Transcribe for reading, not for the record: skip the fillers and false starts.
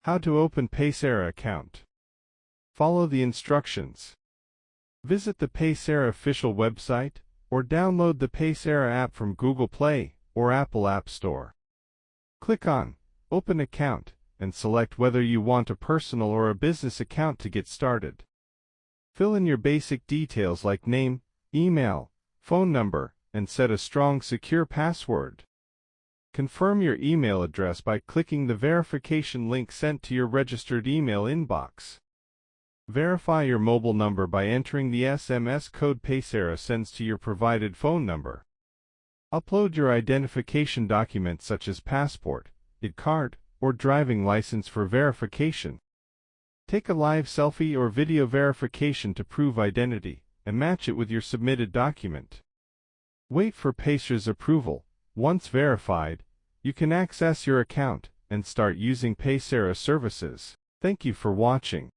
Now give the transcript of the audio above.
How to open Paysera account. Follow the instructions. Visit the Paysera official website, or download the Paysera app from Google Play or Apple App Store. Click on Open Account and select whether you want a personal or a business account to get started. Fill in your basic details like name, email, phone number, and set a strong, secure password. Confirm your email address by clicking the verification link sent to your registered email inbox. Verify your mobile number by entering the SMS code Paysera sends to your provided phone number. Upload your identification documents such as passport, ID card, or driving license for verification. Take a live selfie or video verification to prove identity, and match it with your submitted document. Wait for Paysera's approval. Once verified, you can access your account and start using Paysera services. Thank you for watching.